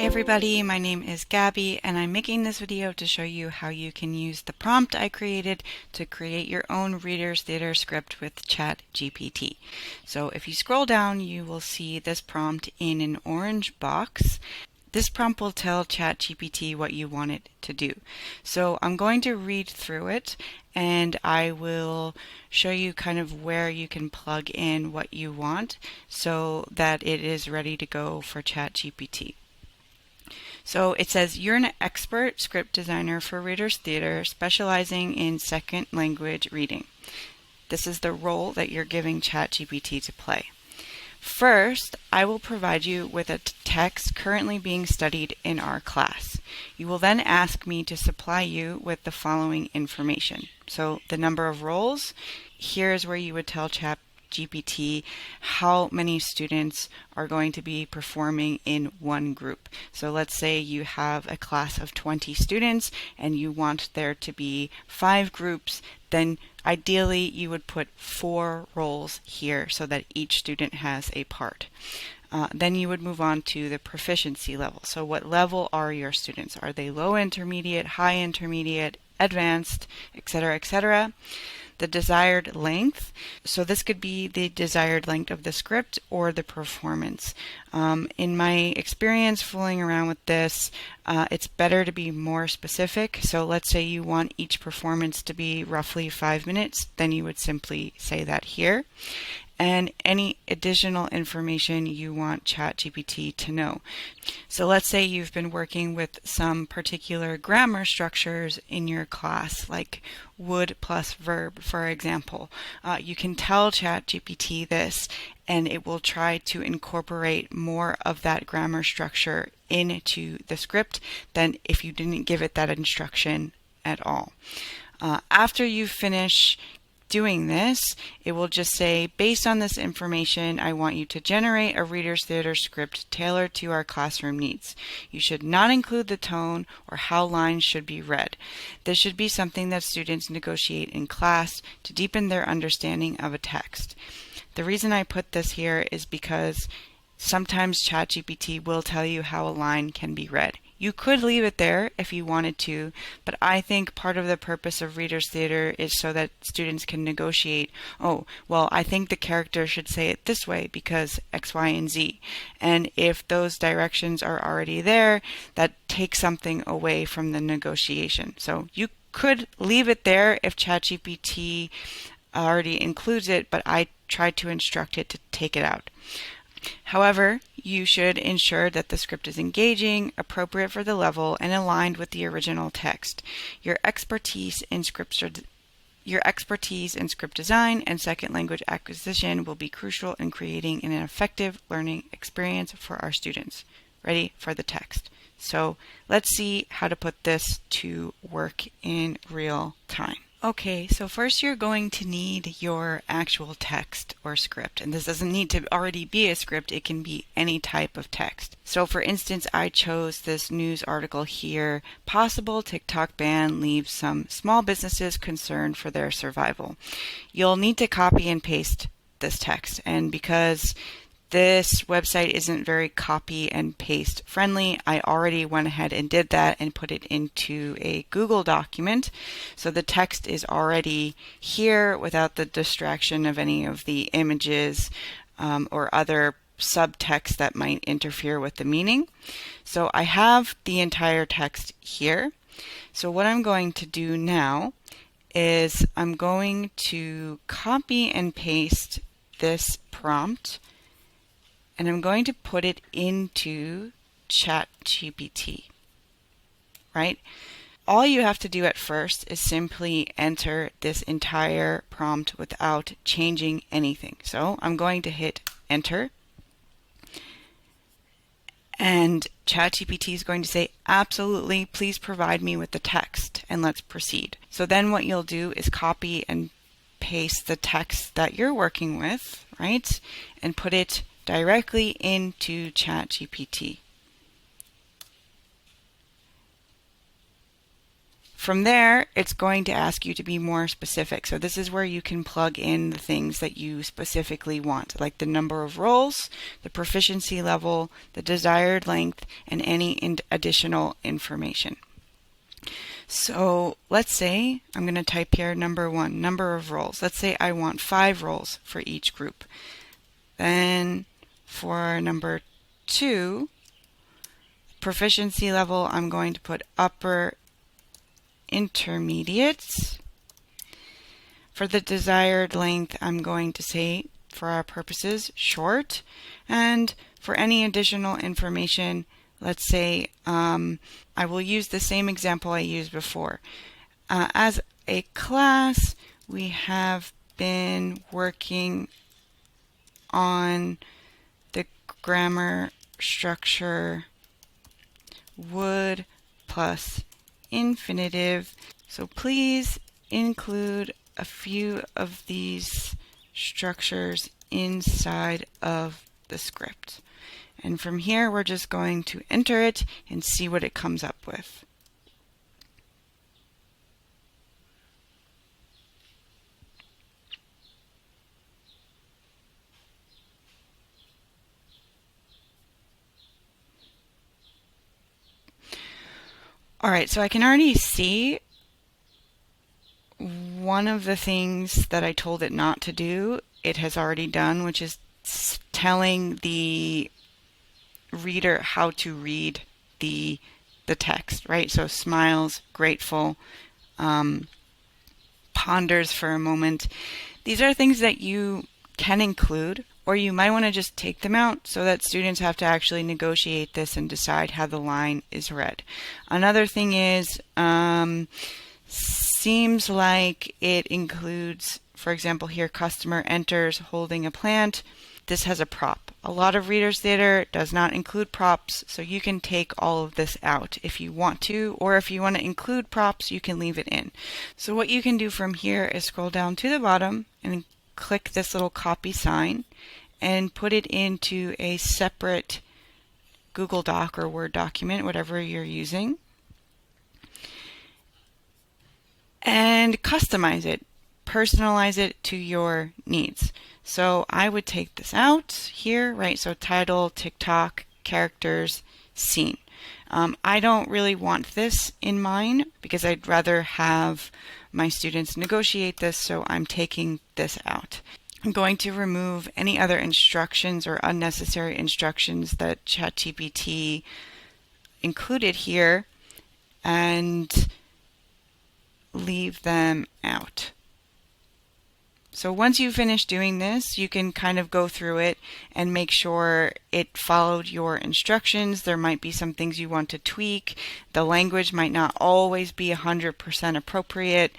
Hey everybody, my name is Gabby and I'm making this video to show you how you can use the prompt I created to create your own Reader's Theater script with ChatGPT. So if you scroll down, you will see this prompt in an orange box. This prompt will tell ChatGPT what you want it to do. So I'm going to read through it and I will show you kind of where you can plug in what you want so that it is ready to go for ChatGPT. So it says, you're an expert script designer for Reader's Theater specializing in second language reading. This is the role that you're giving ChatGPT to play. First, I will provide you with a text currently being studied in our class. You will then ask me to supply you with the following information. So the number of roles, here's where you would tell ChatGPT how many students are going to be performing in one group. So let's say you have a class of 20 students and you want there to be 5 groups, then ideally you would put 4 roles here so that each student has a part. Then you would move on to the proficiency level. So what level are your students? Are they low intermediate, high intermediate, advanced, etc., etc.? The desired length. So this could be the desired length of the script or the performance. In my experience fooling around with this, it's better to be more specific. So let's say you want each performance to be roughly 5 minutes, then you would simply say that here. And any additional information you want ChatGPT to know. So let's say you've been working with some particular grammar structures in your class, like would plus verb, for example. You can tell ChatGPT this, and it will try to incorporate more of that grammar structure into the script than if you didn't give it that instruction at all. After you finish doing this, it will just say, based on this information, I want you to generate a Reader's Theater script tailored to our classroom needs. You should not include the tone or how lines should be read. This should be something that students negotiate in class to deepen their understanding of a text. The reason I put this here is because sometimes ChatGPT will tell you how a line can be read. You could leave it there if you wanted to, but I think part of the purpose of Reader's Theater is so that students can negotiate, oh, well, I think the character should say it this way because X, Y, and Z. And if those directions are already there, that takes something away from the negotiation. So you could leave it there if ChatGPT already includes it, but I tried to instruct it to take it out. However, you should ensure that the script is engaging, appropriate for the level, and aligned with the original text. Your expertise in script design and second language acquisition will be crucial in creating an effective learning experience for our students. Ready for the text. So let's see how to put this to work in real time. Okay, so first you're going to need your actual text or script, and this doesn't need to already be a script, it can be any type of text. So for instance, I chose this news article here, possible TikTok ban leaves some small businesses concerned for their survival. You'll need to copy and paste this text, and because this website isn't very copy and paste friendly, I already went ahead and did that and put it into a Google document. So the text is already here without the distraction of any of the images or other subtext that might interfere with the meaning. So I have the entire text here. So what I'm going to do now is I'm going to copy and paste this prompt, and I'm going to put it into ChatGPT, right? All you have to do at first is simply enter this entire prompt without changing anything. So I'm going to hit enter, and ChatGPT is going to say, absolutely, please provide me with the text, and let's proceed. So then what you'll do is copy and paste the text that you're working with, right? And put it directly into ChatGPT. From there, it's going to ask you to be more specific. So this is where you can plug in the things that you specifically want, like the number of roles, the proficiency level, the desired length, and any additional information. So let's say I'm going to type here number 1, number of roles. Let's say I want 5 roles for each group. Then for number 2, proficiency level, I'm going to put upper intermediate. For the desired length, I'm going to say, for our purposes, short. And for any additional information, let's say I will use the same example I used before. As a class, we have been working on the grammar structure would plus infinitive. So please include a few of these structures inside of the script. And from here, we're just going to enter it and see what it comes up with. All right, so I can already see one of the things that I told it not to do, it has already done, which is telling the reader how to read the text, right? So smiles, grateful, ponders for a moment. These are things that you can include, or you might want to just take them out so that students have to actually negotiate this and decide how the line is read. Another thing is, seems like it includes, for example, here customer enters holding a plant. This has a prop. A lot of Reader's Theater does not include props, so you can take all of this out if you want to, or if you want to include props, you can leave it in. So what you can do from here is scroll down to the bottom and click this little copy sign and put it into a separate Google Doc or Word document, whatever you're using, and customize it, personalize it to your needs. So I would take this out here, right? So title, TikTok, characters, scene. I don't really want this in mine because I'd rather have my students negotiate this, so I'm taking this out. I'm going to remove any other instructions or unnecessary instructions that ChatGPT included here and leave them out. So once you finish doing this, you can kind of go through it and make sure it followed your instructions. There might be some things you want to tweak. The language might not always be 100% appropriate.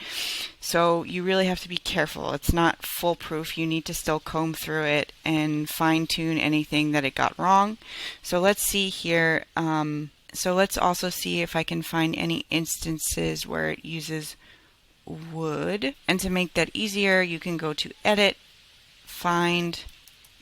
So you really have to be careful. It's not foolproof. You need to still comb through it and fine-tune anything that it got wrong. So let's see here. So let's also see if I can find any instances where it uses would. And to make that easier, you can go to edit, find,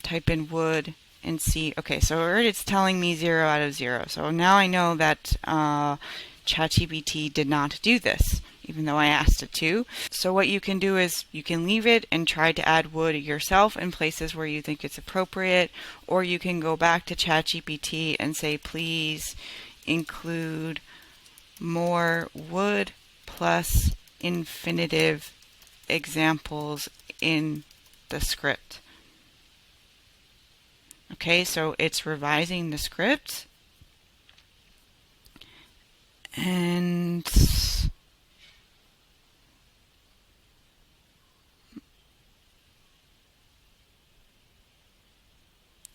type in would, and see. Okay, so it's telling me 0 out of 0. So now I know that ChatGPT did not do this, even though I asked it to. So what you can do is you can leave it and try to add would yourself in places where you think it's appropriate, or you can go back to ChatGPT and say, please include more would plus infinitive examples in the script. Okay, so it's revising the script. And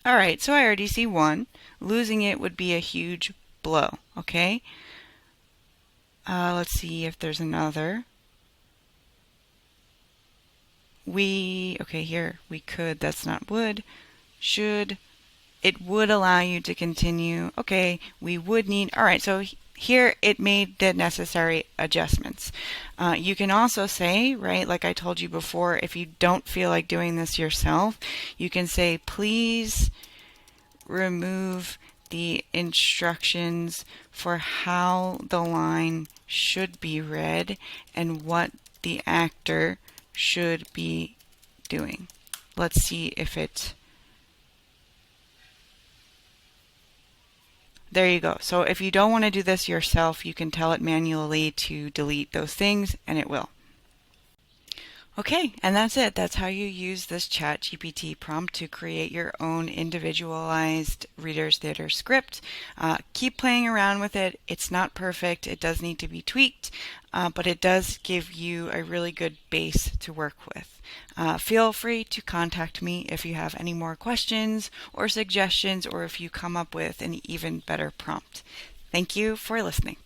all right, so I already see one. Losing it would be a huge blow, okay? Let's see if there's another. Okay, here, we could, that's not would, should, it would allow you to continue. Okay, we would need, all right, so here it made the necessary adjustments. You can also say, right, like I told you before, if you don't feel like doing this yourself, you can say, please remove the instructions for how the line should be read and what the actor should be doing. Let's see if it... There you go. So if you don't want to do this yourself, you can tell it manually to delete those things and it will. Okay, and that's it. That's how you use this ChatGPT prompt to create your own individualized Reader's Theater script. Keep playing around with it. It's not perfect. It does need to be tweaked, but it does give you a really good base to work with. Feel free to contact me if you have any more questions or suggestions, or if you come up with an even better prompt. Thank you for listening.